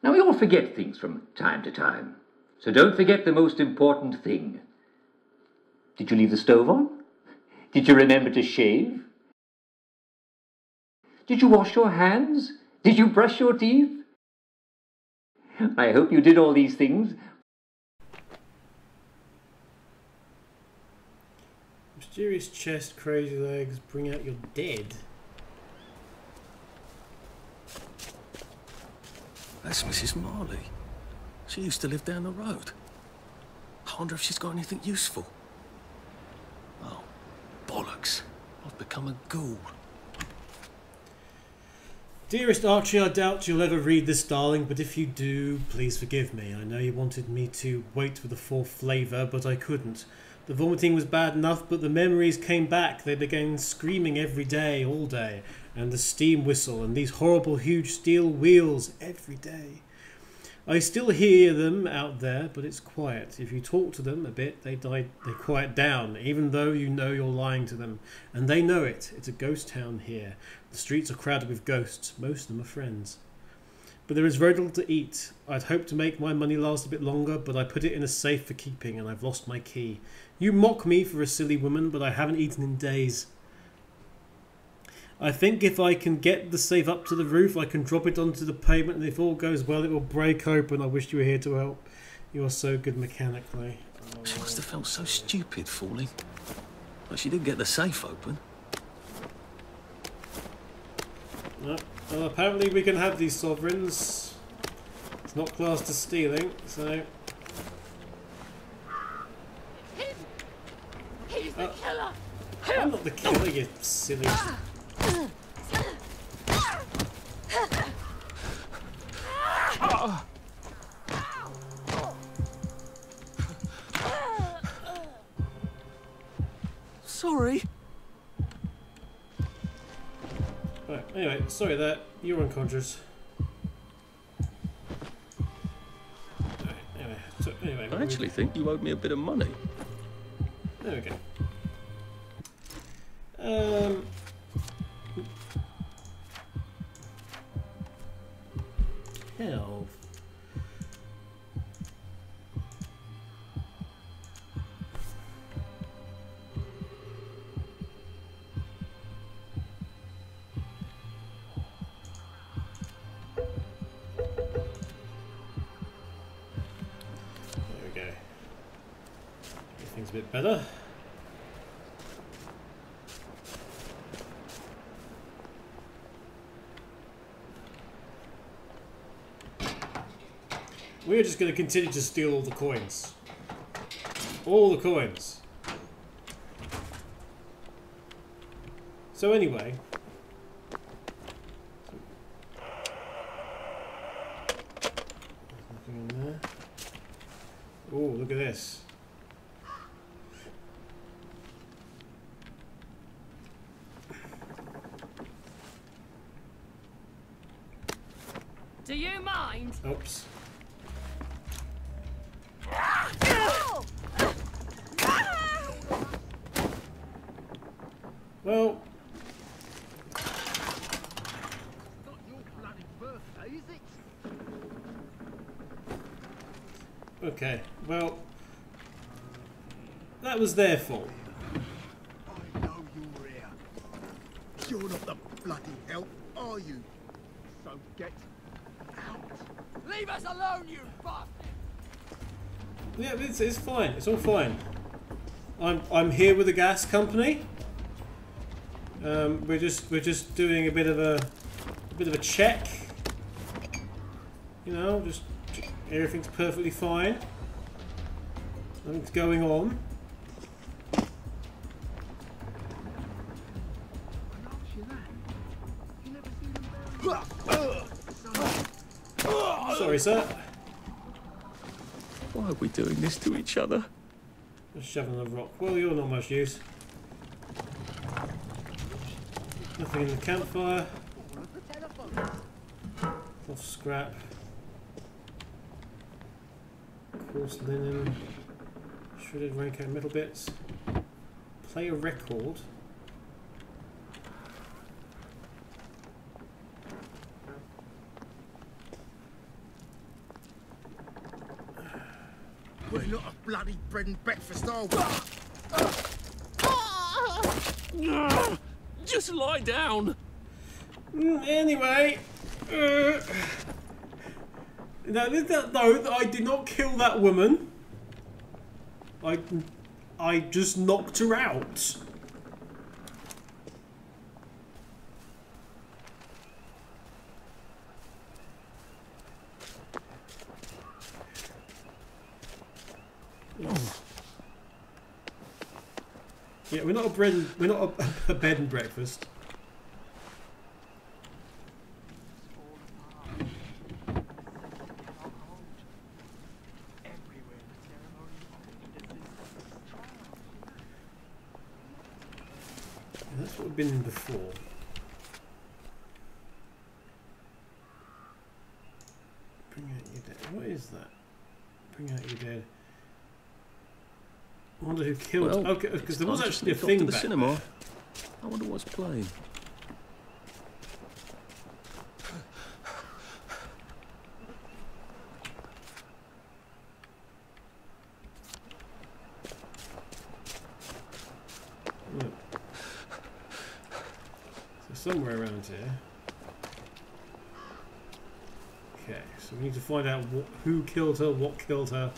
Now, we all forget things from time to time, so don't forget the most important thing. Did you leave the stove on? Did you remember to shave? Did you wash your hands? Did you brush your teeth? I hope you did all these things. Mysterious chest, crazy legs, bring out your dead. That's Mrs. Marley. She used to live down the road. I wonder if she's got anything useful. Oh, bollocks. I've become a ghoul. Dearest Archie, I doubt you'll ever read this, darling, but if you do, please forgive me. I know you wanted me to wait for the fourth flavour, but I couldn't. The vomiting was bad enough, but the memories came back. They began screaming every day, all day, and the steam whistle, and these horrible huge steel wheels every day. I still hear them out there, but it's quiet. If you talk to them a bit, they quiet down, even though you know you're lying to them. And they know it. It's a ghost town here. The streets are crowded with ghosts. Most of them are friends. But there is very little to eat. I'd hoped to make my money last a bit longer, but I put it in a safe for keeping, and I've lost my key. You mock me for a silly woman, but I haven't eaten in days. I think if I can get the safe up to the roof, I can drop it onto the pavement, and if all goes well, it will break open. I wish you were here to help. You are so good mechanically. Oh. She must have felt so stupid falling. But she didn't get the safe open. No. Well, apparently we can have these sovereigns. It's not classed as stealing, so... He's the killer! I'm not the killer, you silly... Sorry. Right, anyway, sorry that you're unconscious. Anyway, I actually think you owed me a bit of money. There we go. Health. There we go. Everything's a bit better. We're just going to continue to steal all the coins. All the coins. So anyway. There's nothing in there. Oh, look at this. Do you mind? Oops. Well, Not your bloody birthday, is it? okay. Well, that was their fault. I know you're here. You're not the bloody help, are you? So get out. Leave us alone, you bastard! Yeah, it's fine. It's all fine. I'm here with the gas company. We're just doing a bit of a check. You know, just everything's perfectly fine. Nothing's going on. Sorry, sir. Why are we doing this to each other? Just shoving a rock. Well, you're not much use. Nothing in the campfire. Off scrap. Coarse linen. Shredded raincoat metal bits. Play a record. We're not a bloody bread and breakfast, are we? Just lie down. Anyway. No, I did not kill that woman. I just knocked her out. Yeah, we're not a bed and breakfast. That's what we've been in before. Bring out your dead. What is that? Bring out your dead. I wonder who killed. Well, okay, because there was actually a thing to the back cinema. there. I wonder what's playing. Look. So somewhere around here. Okay, so we need to find out who killed her, what killed her.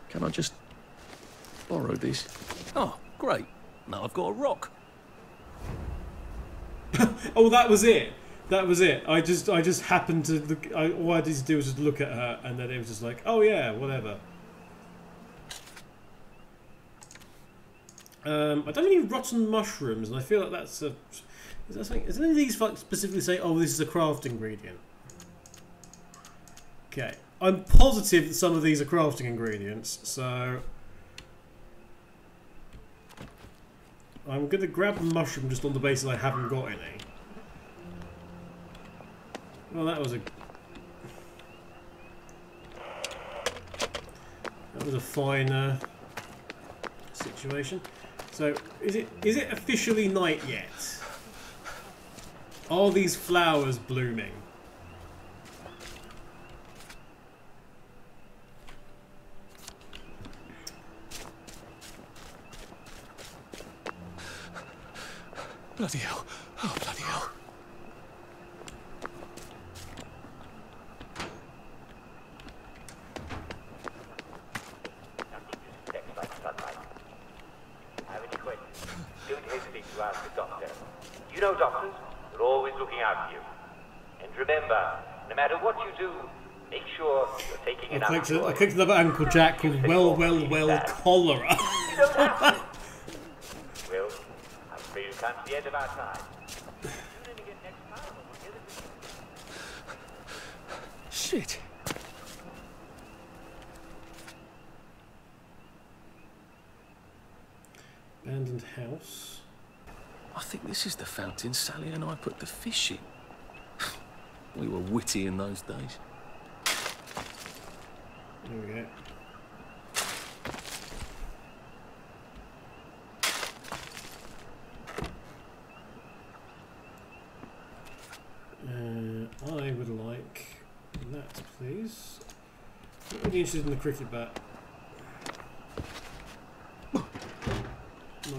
Can I just borrow this? Oh, great. Now I've got a rock. Oh, that was it. That was it. I just happened to look. All I had to do was just look at her, and then it was just like, oh yeah, whatever. I don't have any rotten mushrooms, and I feel like that's a. Is that something? Does any of these specifically say, oh, this is a craft ingredient? Okay. I'm positive that some of these are crafting ingredients, so I'm going to grab the mushroom just on the basis I haven't got any. Well, that was a fine situation. So, is it officially night yet? Are these flowers blooming? Bloody hell. Oh, bloody hell. Have any questions? Don't hesitate to ask the doctor. You know doctors, they're always looking out for you. And remember, no matter what you do, make sure you're taking enough joy. I clicked another Uncle Jack called Well, Cholera. You don't have to. Well, I'm afraid we've come to the end of our time. Tune in again next time and we'll hear the Shit. Abandoned house. I think this is the fountain Sally and I put the fish in. We were witty in those days. There we go. I would like that, please. I'm really interested in the cricket bat. Not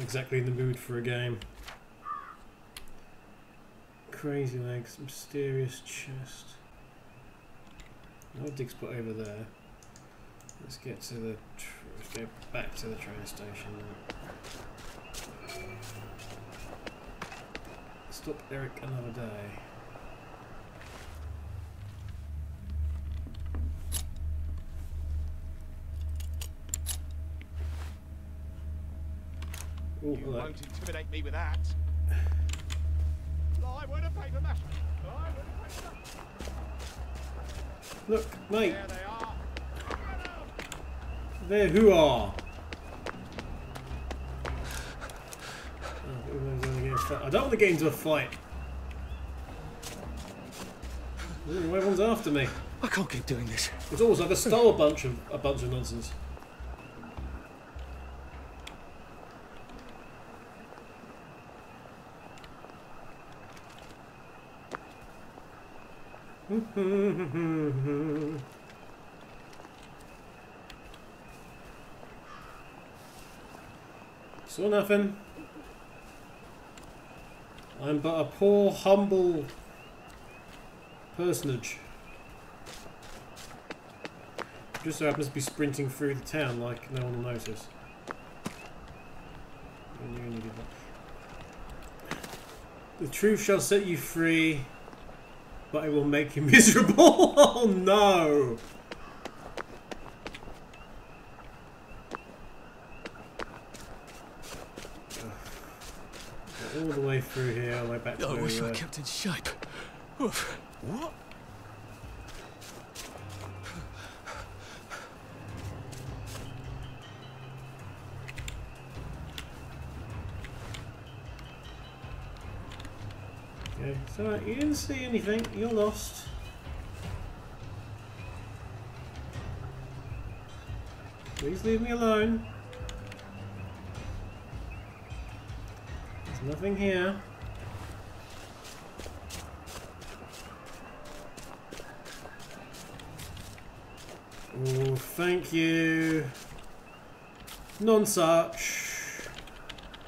exactly in the mood for a game. Crazy legs, mysterious chest. No digs put over there. Let's get to the. Let's go back to the train station now. Stop Eric another day. Ooh, You won't intimidate me with that. Fly with a paper mash. Fly with a paper mash. Look, mate. There they are. There, who are? I don't want to get into a fight. Ooh, everyone's after me. I can't keep doing this. It's almost like I stole a bunch of nonsense. Saw nothing. I'm but a poor, humble personage. Just so happens to be sprinting through the town like no one will notice. The truth shall set you free, but it will make you miserable. Oh no! All the way through here, all the way back to I wish I kept in shape. Oof. What? Okay, so you didn't see anything, you're lost. Please leave me alone. There's nothing here. Oh, thank you. Non-such.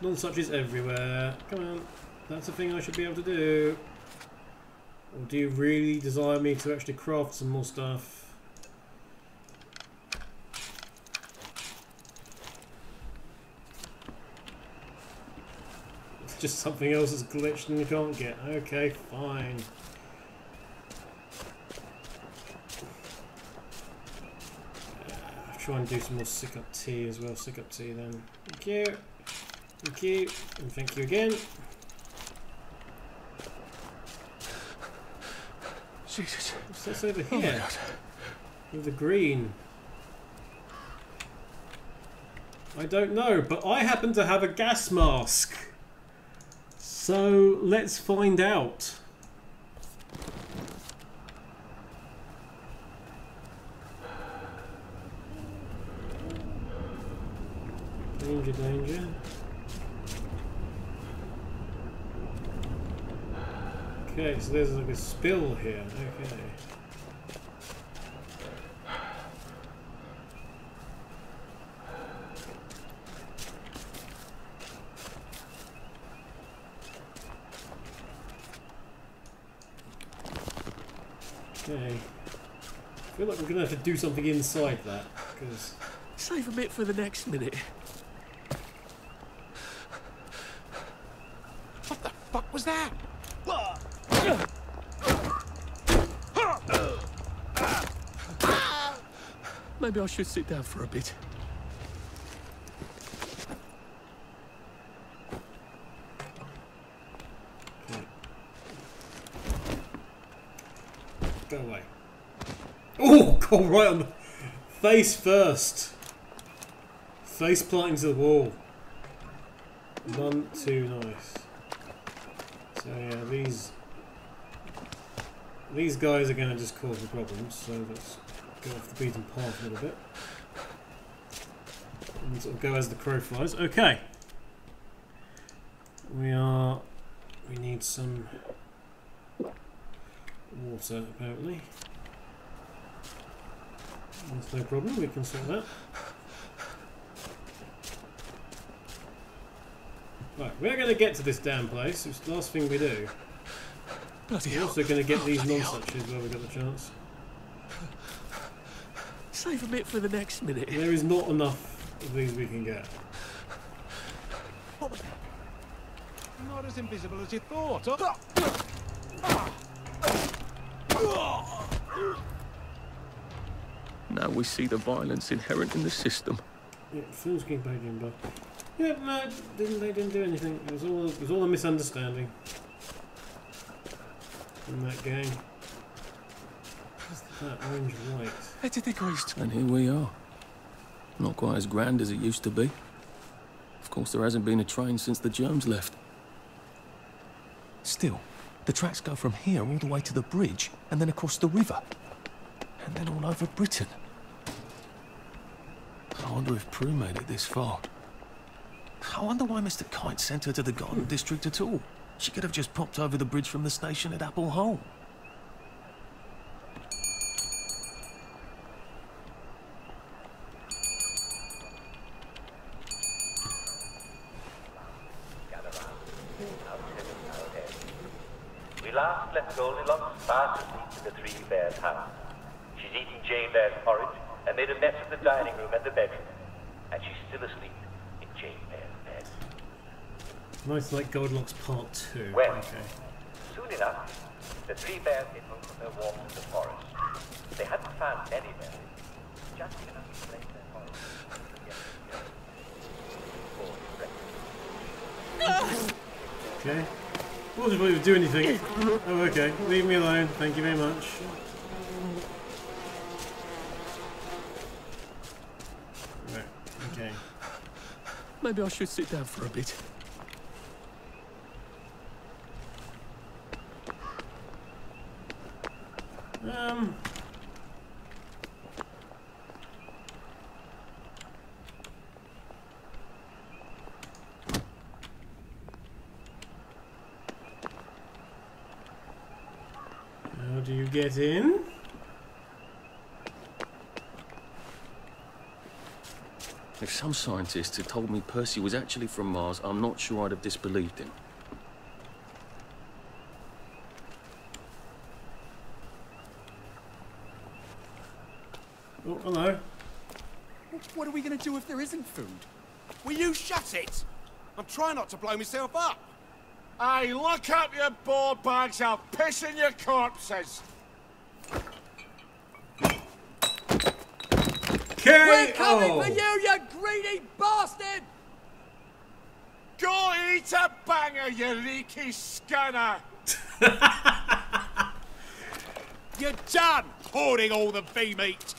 Non-such is everywhere. Come on. That's a thing I should be able to do. Or do you really desire me to actually craft some more stuff? It's just something else that's glitched and you can't get. Okay, fine. Try and do some more sick up tea as well. Sick up tea then. Thank you. Thank you. And thank you again. Jesus. What's this over here? With the green. I don't know, but I happen to have a gas mask. So let's find out. Danger, danger. Okay, so there's like a spill here. Okay. Okay. I feel like we're gonna have to do something inside that, because Save a bit for the next minute. What the fuck was that? Maybe I should sit down for a bit. go away. Oh, go right on the face first. Face planting to the wall. None too nice. So yeah, these guys are going to just cause the problems. So let's go off the beaten path a little bit and sort of go as the crow flies. Okay, we need some water apparently. That's no problem. We can sort that. Right, we're going to get to this damn place. It's the last thing we do. We're also going to get these non-suches while we've got the chance. Save a bit for the next minute. There is not enough of these we can get. Not as invisible as you thought. Now we see the violence inherent in the system. Yeah, Phil's getting back in, but yeah, no, they didn't do anything. It was all a misunderstanding in that game. What's that orange light? 80 degrees. And here we are. Not quite as grand as it used to be. Of course, there hasn't been a train since the germs left. Still, the tracks go from here all the way to the bridge, and then across the river. And then all over Britain. I wonder if Prue made it this far. I wonder why Mr. Kite sent her to the Garden District at all. She could have just popped over the bridge from the station at Apple Hole. last left Goldilocks fast asleep in the Three Bears house. She's eating Jane Bear's porridge and made a mess of the dining room and the bedroom. And she's still asleep in Jane Bear's bed. Nice like Goldilocks Part 2. Well, okay. soon enough, the Three Bears came home from their walk in the forest. They hadn't found many berries, just enough to make their forest. Okay. Wasn't able to do anything. Oh, okay. Leave me alone. Thank you very much. Right. Okay. Maybe I should sit down for a bit. How do you get in? If some scientist had told me Percy was actually from Mars, I'm not sure I'd have disbelieved him. Oh, hello. What are we going to do if there isn't food? Will you shut it? I'm trying not to blow myself up. Hey, look up your board bags, I'll piss in your corpses. We're coming for you greedy bastard! Go eat a banger, you leaky scunner! You're done hoarding all the bee meat!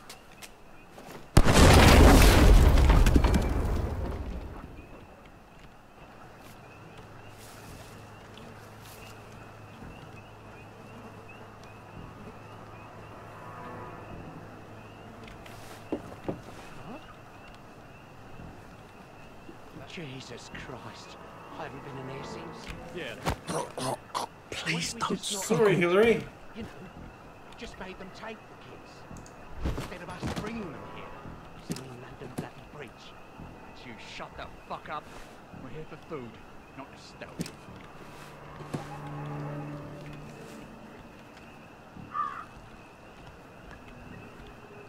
Jesus Christ. I haven't been in here since. Yeah. Please don't. Sorry, Hillary. You know, we just made them take the kids. Instead of us bringing them here. Singing London Bloody Bridge. You shut the fuck up. We're here for food, not nostalgia.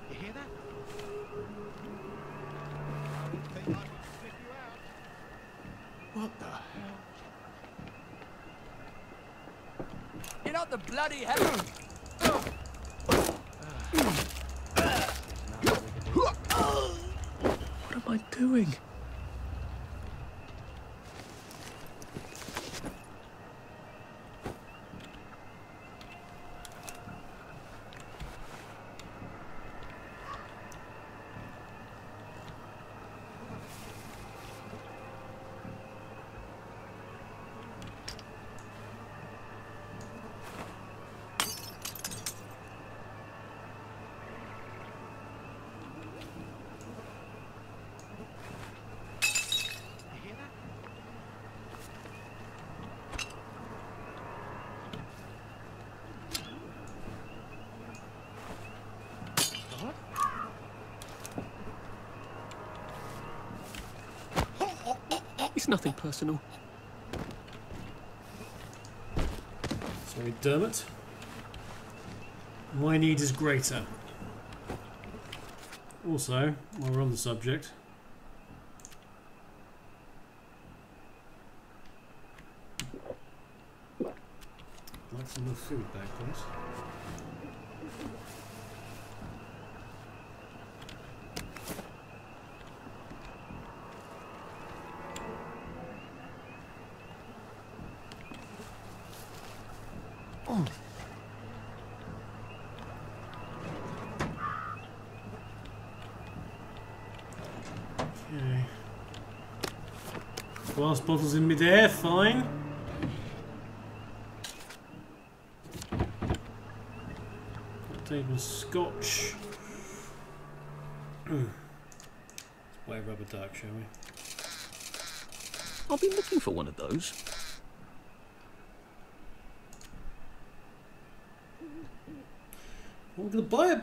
You hear that? What the hell? Get out the bloody hell! What am I doing? It's nothing personal. Sorry, Dermot. My need is greater. Also, while we're on the subject, I'd like some more food back, please. Okay. Glass bottles in midair, fine. Table scotch. Let's play rubber duck, shall we? I've been looking for one of those. I'm going to buy a...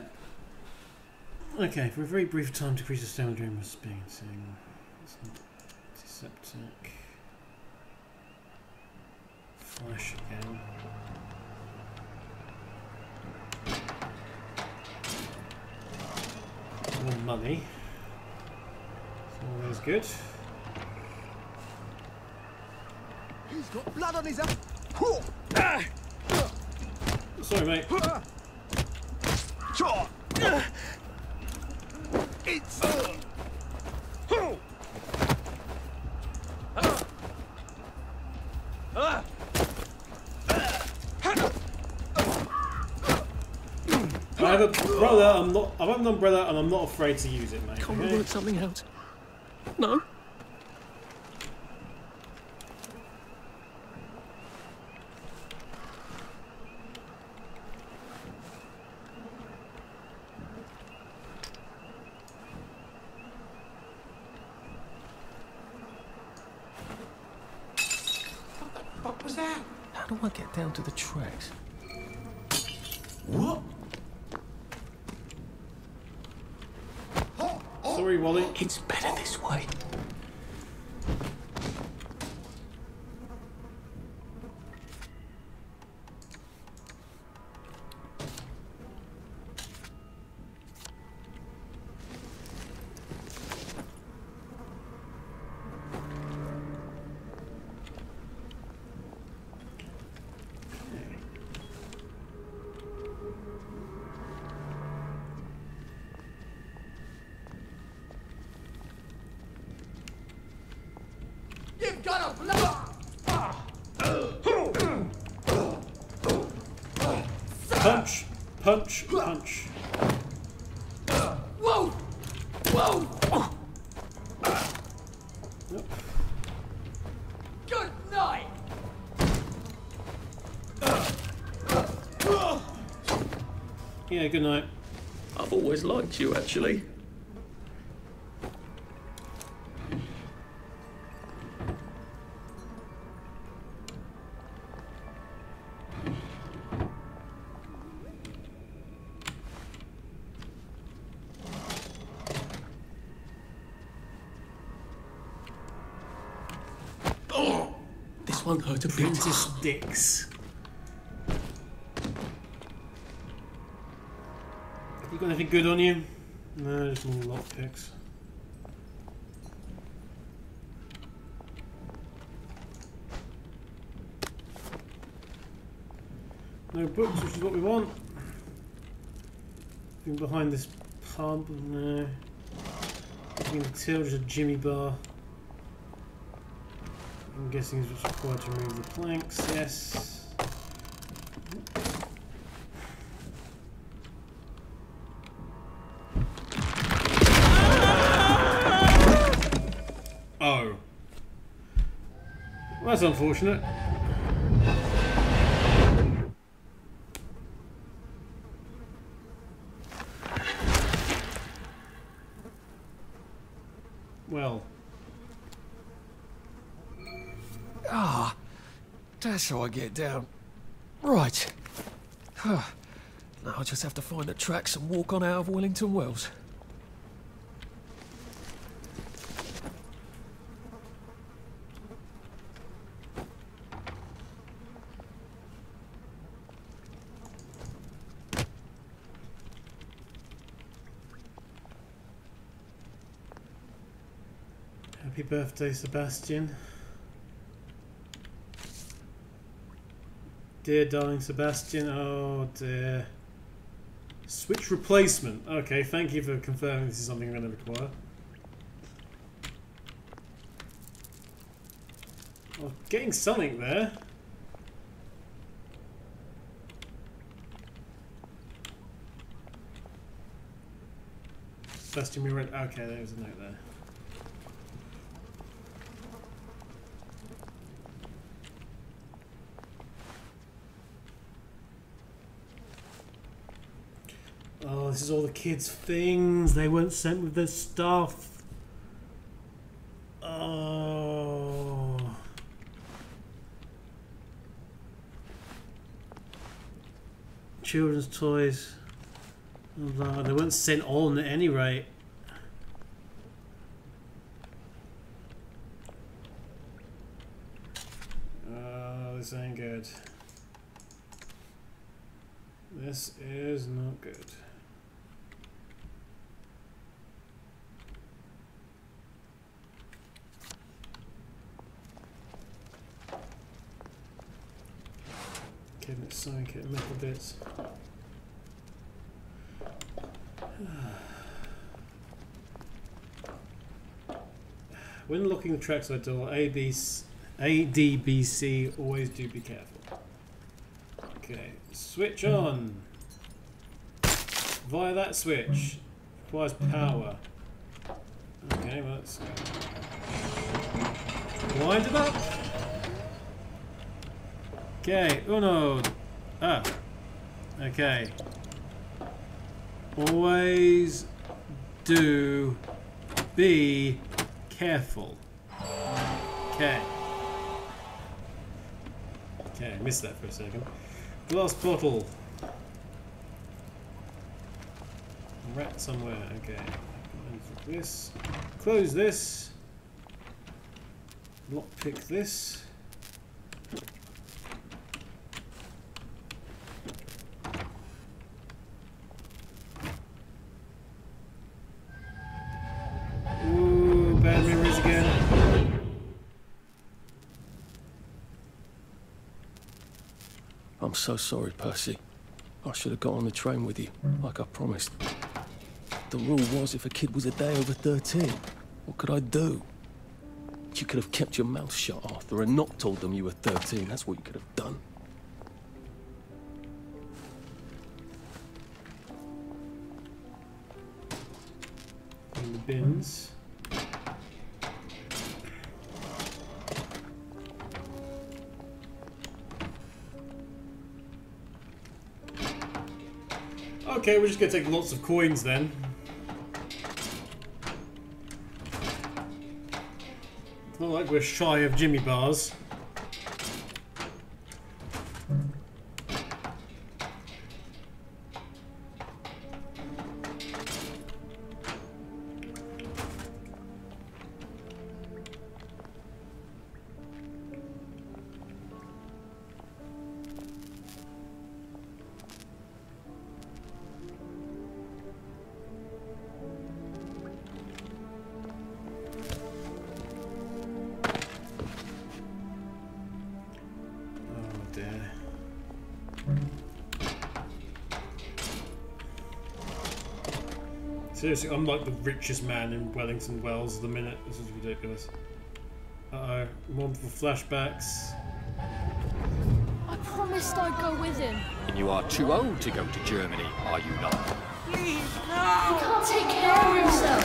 Okay, for a very brief time, decrease the stamina during experiencing. Antiseptic. Flash again. more money. So that's good. He's got blood on his hands. Sorry, mate. It's... I have a brother. I have an umbrella, and I'm not afraid to use it, mate. Can't we Okay? work something out? No? What was that? How do I get down to the tracks? What? Sorry, Wally. It's better this way. You've got a blood! Punch, punch, punch. Whoa! Whoa! Yep. Good night! Yeah, good night. I've always liked you, actually. This won't hurt a bit. Princess Dicks. You got anything good on you? No, just more lockpicks. No books, which is what we want. Looking behind this pub, no. Looking in the till, just a Jimmy bar. I'm guessing it's what's required to remove the planks, yes. Oh. Well, that's unfortunate. Well. Ah, that's how I get down. Right. Now I just have to find the tracks and walk on out of Wellington Wells. Happy birthday, Sebastian. Dear darling Sebastian, oh dear. Switch replacement. Okay, thank you for confirming this is something I'm going to require. Oh, getting something there. Sebastian, we read. Okay, there was a note there. Oh, this is all the kids' things. They weren't sent with their stuff. Oh. Children's toys. Oh, they weren't sent on at any rate. Oh, this ain't good. This is not good. Okay, let's sewing kit metal bits. When locking the trackside door, ADBC, always do be careful. Okay, switch on. Via that switch. Requires power. Okay, well let's wind it up. Okay, uno. Ah. Okay. Always do be careful. Okay. Okay, I missed that for a second. Glass bottle. Rat somewhere. Okay. Unlock this. Close this. Lockpick this. Ooh, bad memories again. I'm so sorry, Percy. I should have got on the train with you, like I promised. The rule was if a kid was a day over 13, what could I do? You could have kept your mouth shut, Arthur, and not told them you were 13. That's what you could have done. In the bins. Okay, we're just gonna take lots of coins then. It's not like we're shy of Jimmy bars. Seriously, I'm like the richest man in Wellington Wells at the minute. This is ridiculous. Uh-oh. Mournful flashbacks. I promised I'd go with him. And you are too old to go to Germany, are you not? Please, He no! can't take care of himself.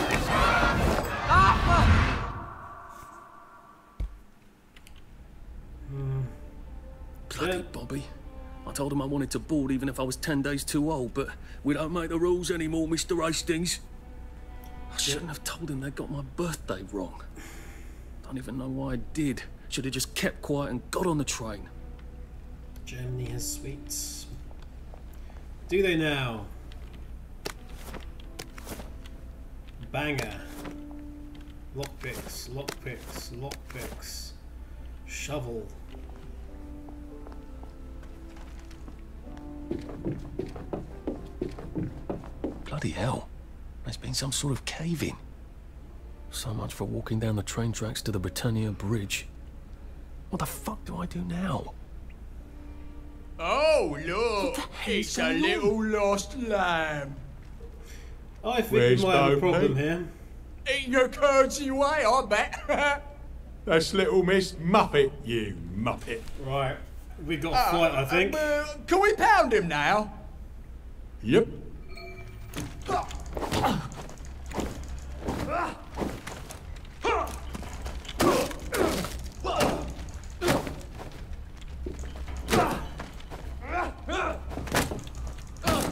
Bloody Bobby. I told him I wanted to board even if I was 10 days too old, but we don't make the rules anymore, Mr. Hastings. I shouldn't have told him they got my birthday wrong. Don't even know why I did. Should have just kept quiet and got on the train. Germany has sweets. Do they now? Banger. Lockpicks, lockpicks, lockpicks. Shovel. Bloody hell. There's been some sort of cave-in. So much for walking down the train tracks to the Britannia Bridge. What the fuck do I do now? Oh, look! It's a little lost lamb. I think we might have a problem here. Eating your curds away, I bet. That's little Miss Muppet, you muppet. Right, we got a fight, I think. Can we pound him now? Yep.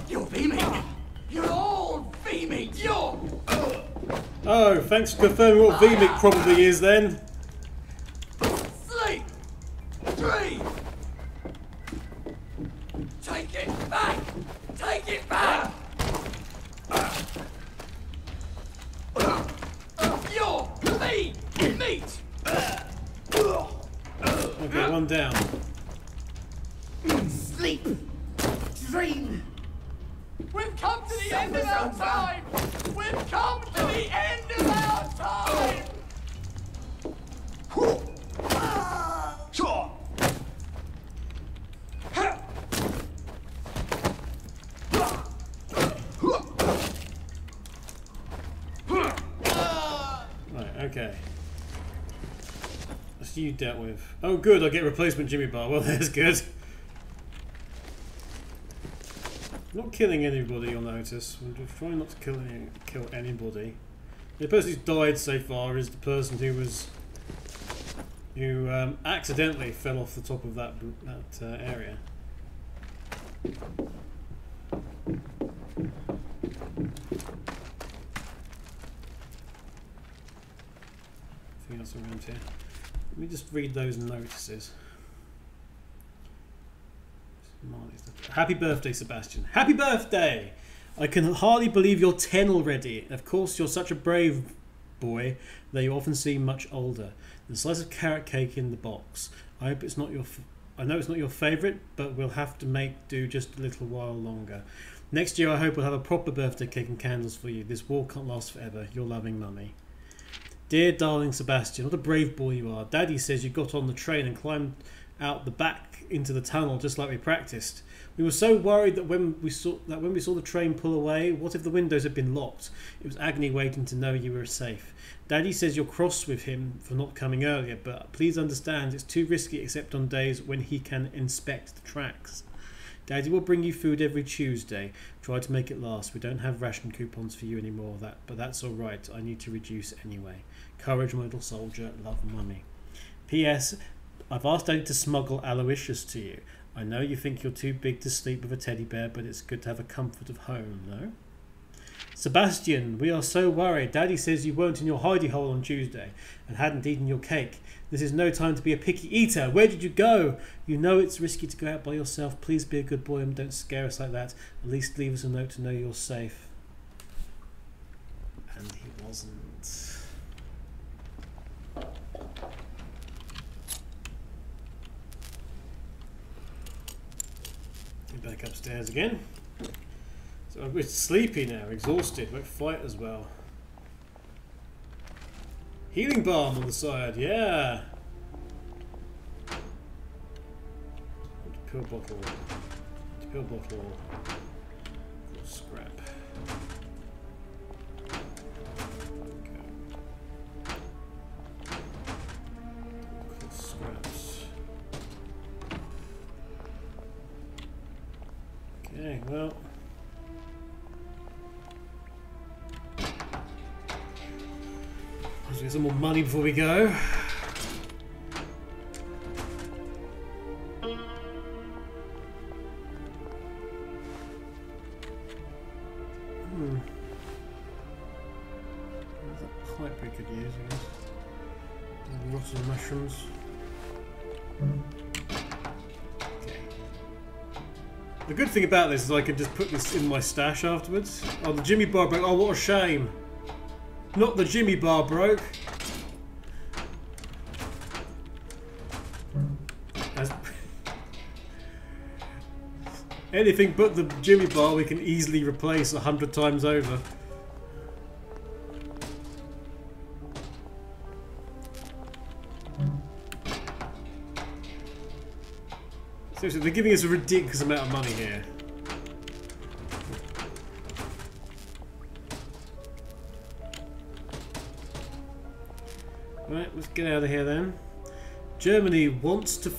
You're beaming. You're all beaming. You're... Oh, thanks for confirming what VMIC probably is then. Sleep. 3. Take it back. Take it back. You're meat. Okay, one down. Sleep. Dream. We've come to the end of our time. We've come to the end of our time. That's you dealt with. Oh good, I get a replacement Jimmy bar. Well, that's good. Not killing anybody, you'll notice. I'm just trying not to kill anybody. The person who's died so far is the person who accidentally fell off the top of that area. Anything else around here? Let me just read those notices. Happy birthday, Sebastian. Happy birthday! I can hardly believe you're 10 already. Of course, you're such a brave boy that you often seem much older. The slice of carrot cake in the box. I hope it's not your... I know it's not your favourite, but we'll have to make do just a little while longer. Next year, I hope we'll have a proper birthday cake and candles for you. This war can't last forever. Your loving mummy. Dear darling Sebastian, what a brave boy you are. Daddy says you got on the train and climbed out the back into the tunnel just like we practiced. We were so worried that when we saw the train pull away, what if the windows had been locked? It was agony waiting to know you were safe. Daddy says you're cross with him for not coming earlier, but please understand it's too risky except on days when he can inspect the tracks. Daddy will bring you food every Tuesday. Try to make it last. We don't have ration coupons for you anymore, but that's all right. I need to reduce anyway. Courage, my little soldier. Love, Mummy. P.S. I've asked Daddy to smuggle Aloysius to you. I know you think you're too big to sleep with a teddy bear, but it's good to have a comfort of home, no? Sebastian, we are so worried. Daddy says you weren't in your hidey hole on Tuesday and hadn't eaten your cake. This is no time to be a picky eater. Where did you go? You know it's risky to go out by yourself. Please be a good boy and don't scare us like that. At least leave us a note to know you're safe. And he wasn't. Back upstairs again. So we're sleepy now, exhausted, won't fight as well. Healing balm on the side, yeah. Pill bottle. Pill bottle. Scrap. Okay, well. Let's get some more money before we go. There's a pipe we could use, I guess. Rotten mushrooms. The good thing about this is I can just put this in my stash afterwards. Oh, the Jimmy bar broke. Oh, what a shame. Not the Jimmy bar broke. Anything but the Jimmy bar we can easily replace 100 times over. Seriously, they're giving us a ridiculous amount of money here. Right, let's get out of here then. Germany wants to...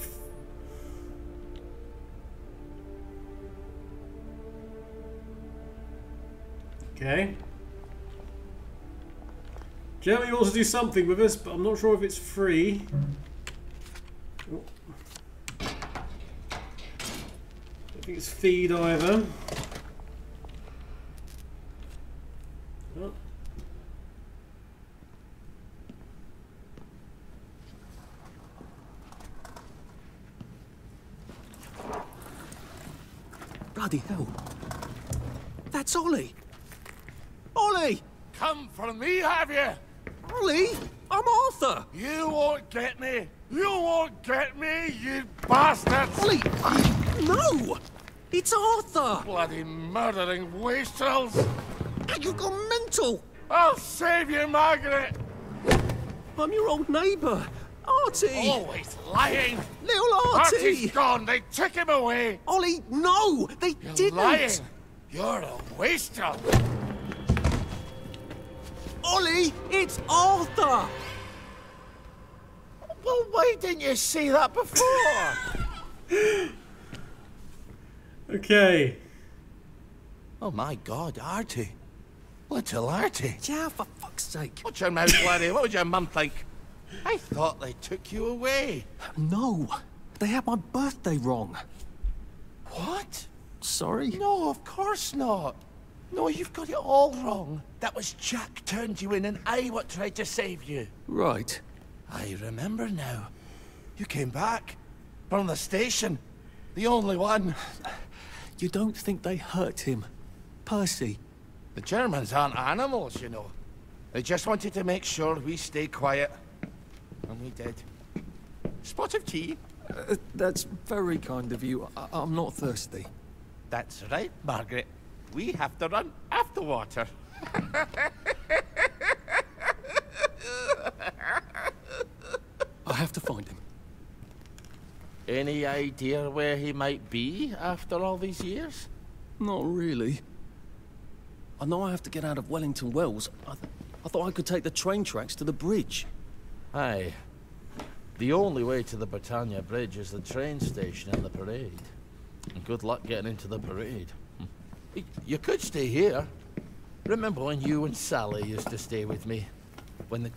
Okay. Germany wants to do something with us, but I'm not sure if it's free. Oh. I think it's feed either. Oh. Bloody hell. That's Ollie. Ollie! Come for me, have you? Ollie! I'm Arthur! You won't get me! You won't get me, you bastards! Ollie! No! It's Arthur! Bloody murdering wastrels! You've gone mental! I'll save you, Margaret! I'm your old neighbour, Artie! Always lying! Little Artie! Artie's gone, they took him away! Ollie, no! They You're didn't! lying! You're a wastrel! Ollie, it's Arthur! Well, Why didn't you see that before? Okay. Oh my God, Artie. Little Artie. Yeah, for fuck's sake. Watch your mouth, Larry. What would your mum think? I thought they took you away. No, they had my birthday wrong. What? Sorry? No, of course not. No, you've got it all wrong. That was Jack turned you in and I what tried to save you. Right. I remember now. You came back. From the station. The only one. You don't think they hurt him? Percy? The Germans aren't animals, you know. They just wanted to make sure we stay quiet. And we did. Spot of tea? That's very kind of you. I'm not thirsty. That's right, Margaret. We have to run after water. I have to find him. Any idea where he might be after all these years? Not really. I know I have to get out of Wellington Wells. I thought I could take the train tracks to the bridge. Aye. The only way to the Britannia Bridge is the train station and the parade. And good luck getting into the parade. You could stay here. Remember when you and Sally used to stay with me? When the...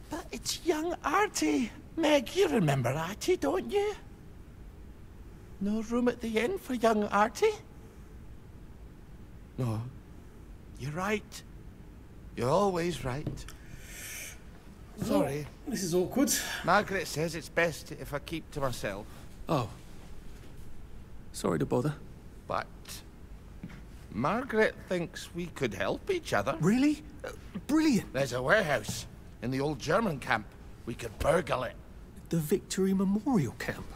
But it's young Artie. Meg, you remember Artie, don't you? No room at the inn for young Artie? No. You're right. You're always right. Sorry. Oh, this is awkward. Margaret says it's best if I keep to myself. Oh. Sorry to bother. But Margaret thinks we could help each other. Really? Brilliant. There's a warehouse in the old German camp. We could burgle it. The Victory Memorial Camp?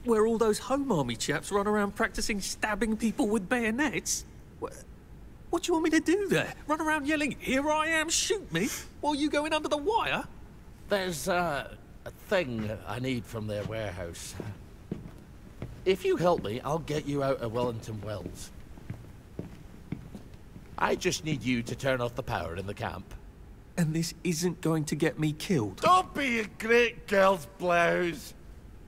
Where all those Home Army chaps run around practicing stabbing people with bayonets? What do you want me to do there? Run around yelling, "Here I am, shoot me," while you go in under the wire? There's a thing I need from their warehouse. If you help me, I'll get you out of Wellington Wells. I just need you to turn off the power in the camp. And this isn't going to get me killed. Don't be a great girl's blouse.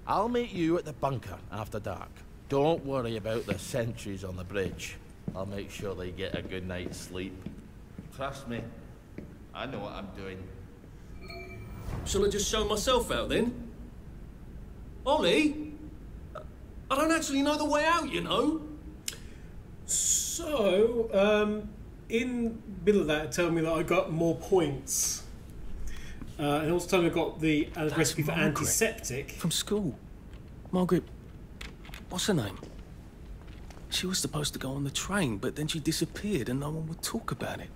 I'll meet you at the bunker after dark. Don't worry about the sentries on the bridge. I'll make sure they get a good night's sleep. Trust me, I know what I'm doing. Shall I just show myself out then? Ollie? I don't actually know the way out, you know. So, in the middle of that, it told me that I got more points. And also told me I got the recipe for Margaret. antiseptic. From school. Margaret, what's her name? She was supposed to go on the train, but then she disappeared and no one would talk about it.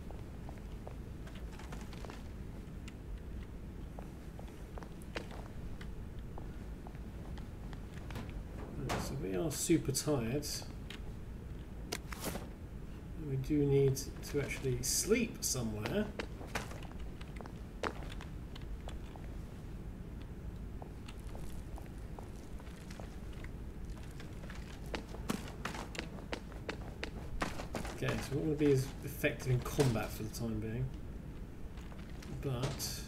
So we are super tired. We do need to actually sleep somewhere. Okay, so we're not going to be as effective in combat for the time being. But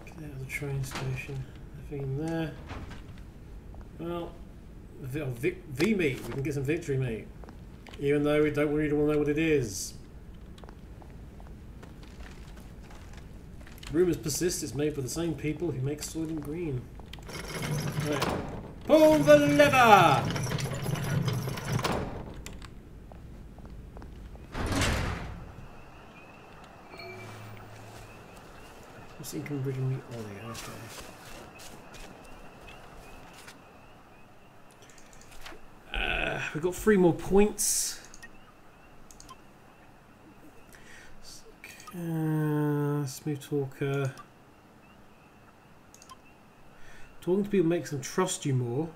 get out of the train station. Nothing in there. Well, V meat. We can get some victory meat, even though we don't really want to know what it is. Rumours persist it's made by the same people who make Soylent Green. Right. Pull the lever! What's income originally Ollie? Okay. We've got 3 more points. Smooth talker. Talking to people makes them trust you more.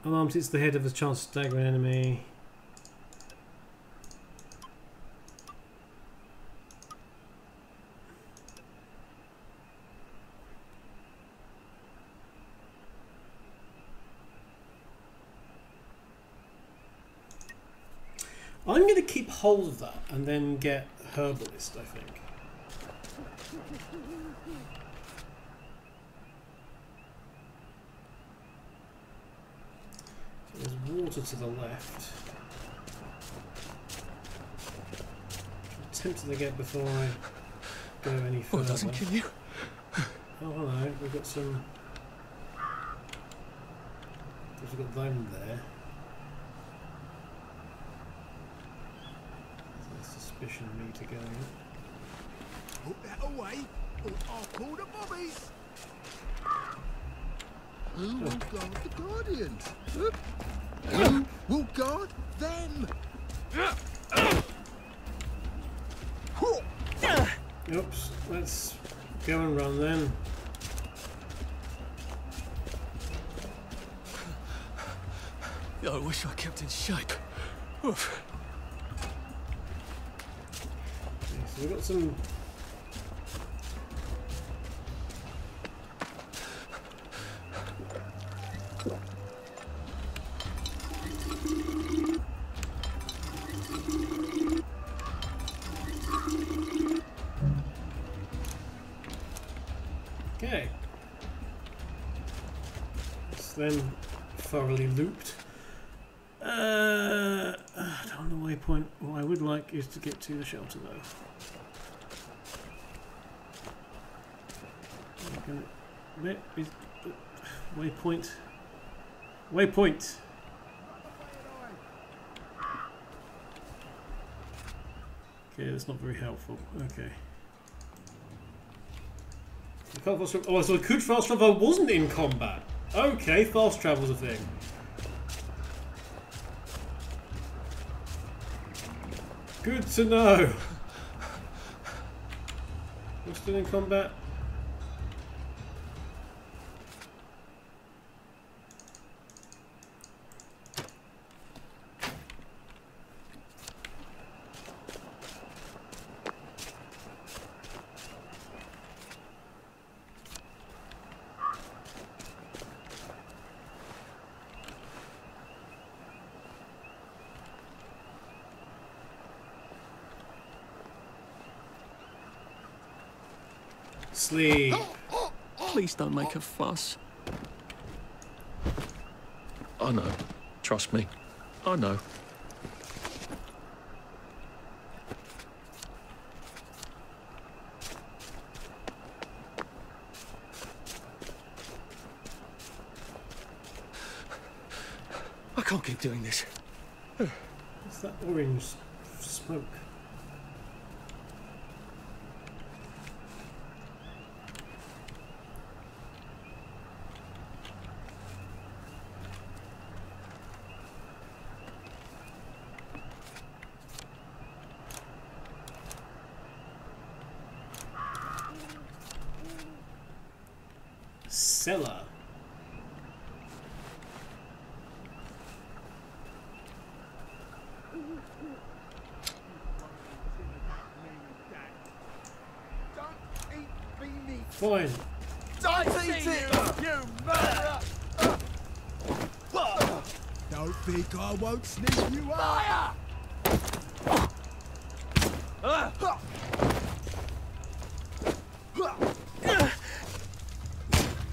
Alarms hits the head of a chance to stagger an enemy. I'm going to keep hold of that and then get herbalist, I think. So there's water to the left. I'm tempted to get before I go any further. Oh, it doesn't kill you. Oh, hello. We've got some... We've got them there. There's a suspicion of me to go in. Put that away, or I'll call the bobbies. Who will guard the Guardians? Who will guard them? Oops, let's go and run then. I wish I kept in shape. Oof. Okay, so we've got some... Okay. It's then thoroughly looped. I don't know the waypoint. What I would like is to get to the shelter though. Waypoint. Waypoint. Okay, that's not very helpful. Okay. I can't fast travel. Oh, so I could fast travel if I wasn't in combat. Okay, fast travel's a thing. Good to know. We're still in combat. Sleep. Please don't make a fuss. I know. Trust me. I know. I can't keep doing this. What's that orange smoke? Cellar. Fine. Don't eat it, you murderer! Don't think I won't sneak you out.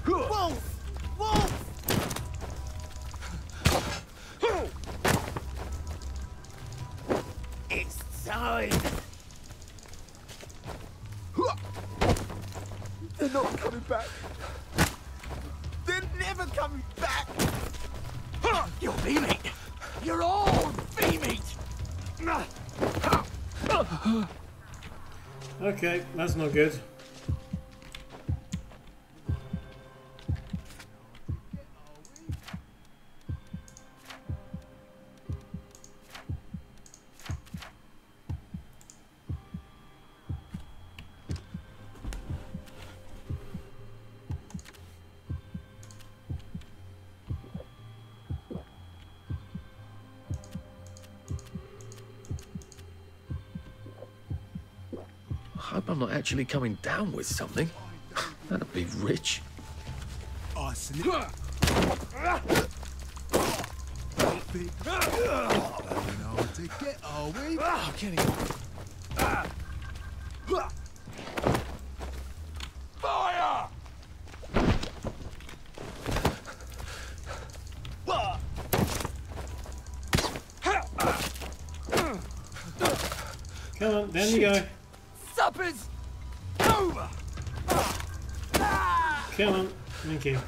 Wolf! Wolf! It's time. They're not coming back. They're never coming back. You're bee meat. You're all bee meat. Okay, that's not good. I hope I'm not actually coming down with something. That'd be rich. I slip. Don't think. Hard to get old. are we? Ah, getting fire! Come on, down you go. Supper's over! Come on, thank you.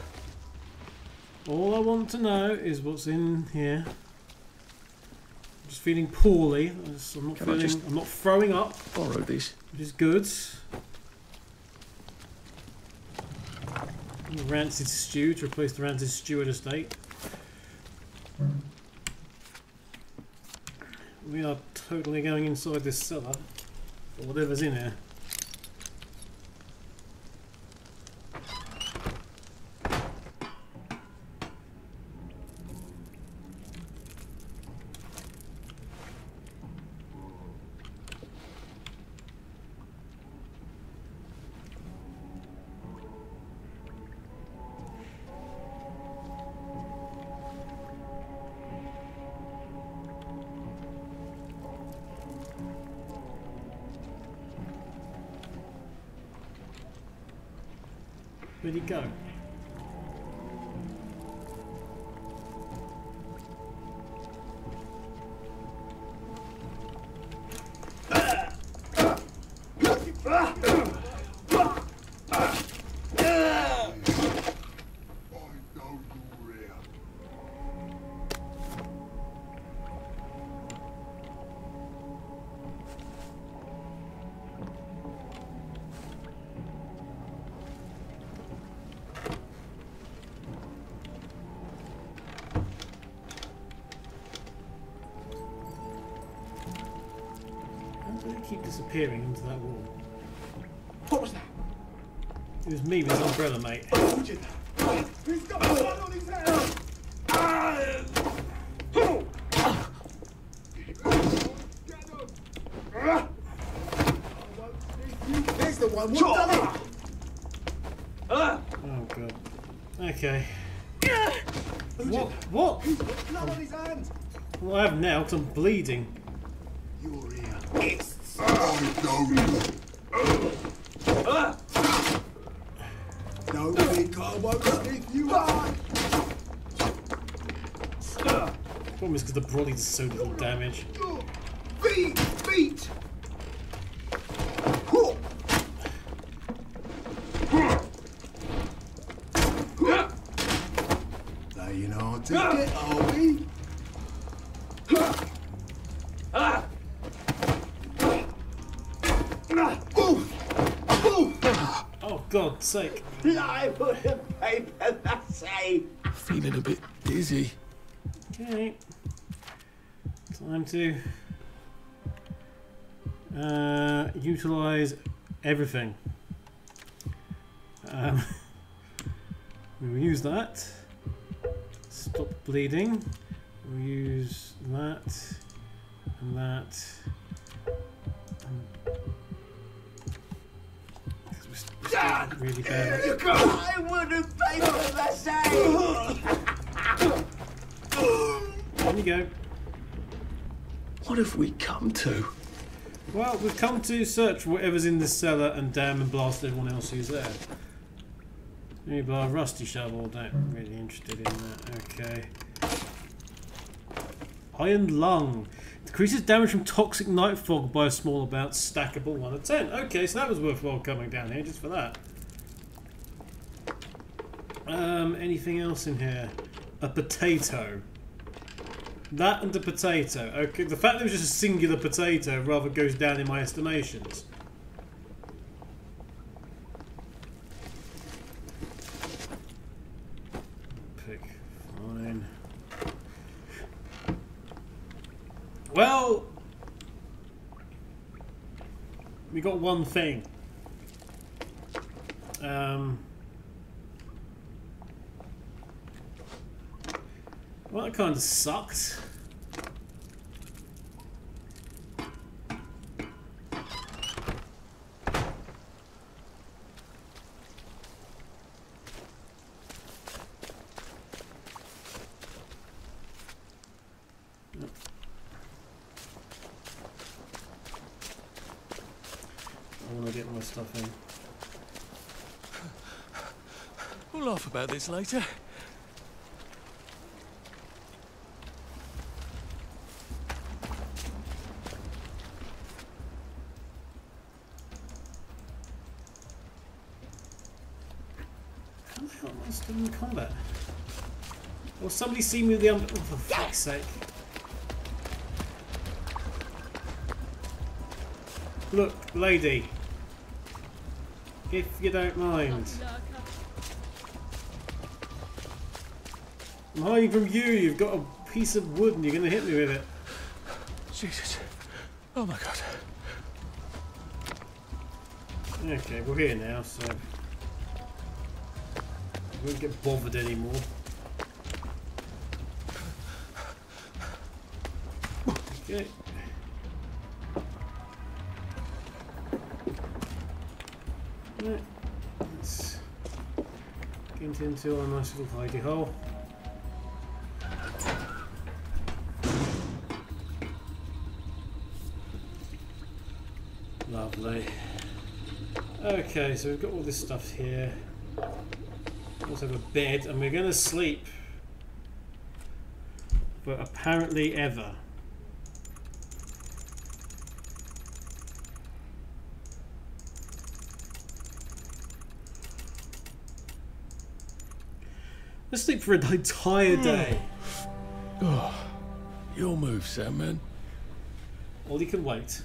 All I want to know is what's in here. I'm just feeling poorly. I'm not throwing up. Borrow this. Which is good. Rancid stew to replace the rancid steward estate. We are totally going inside this cellar, or whatever's in here. Where'd he go? Keep disappearing into that wall. What was that? It was me with his umbrella, mate. He's got blood on his hand! There's the one. What done it? Oh god. Okay. What? He's got blood on his hand. Well, I have now because I'm bleeding. You're here. It's no big car won't sniff you out. Problem is because the brolly does so little damage. Feet! Playing hard to get, are we? Oh, God's sake. Plywood and paper, that's a... Feeling a bit dizzy. Okay. Time to utilize everything. We'll use that. Stop bleeding. We'll use that and that. Really bad. I wouldn't pay for the same! On you go. What have we come to? Well, we've come to search for whatever's in this cellar and damn and blast everyone else who's there. Maybe a rusty shovel, I'm really interested in that. Okay. Iron lung. Decreases damage from toxic night fog by a small amount, stackable 1 of 10. Okay, so that was worthwhile coming down here just for that. Anything else in here? A potato. That and a potato. Okay, the fact that it was just a singular potato rather goes down in my estimations. Pick. Fine. Well, we got one thing. Well, that kind of sucked. want to get my stuff in. We'll laugh about this later. How the hell am I still in combat? Or somebody see me with the oh, for fuck's sake. Look, lady. If you don't mind. I'm hiding from you. You've got a piece of wood and you're going to hit me with it. Jesus. Oh my God. Okay, we're here now, so we won't get bothered anymore. Okay. Right. Let's get into our nice little hidey hole. Lovely. Okay, so we've got all this stuff here. We also have a bed, and we're going to sleep for apparently ever. Let's sleep for an entire day. Oh, your move, Sandman. Ollie can wait.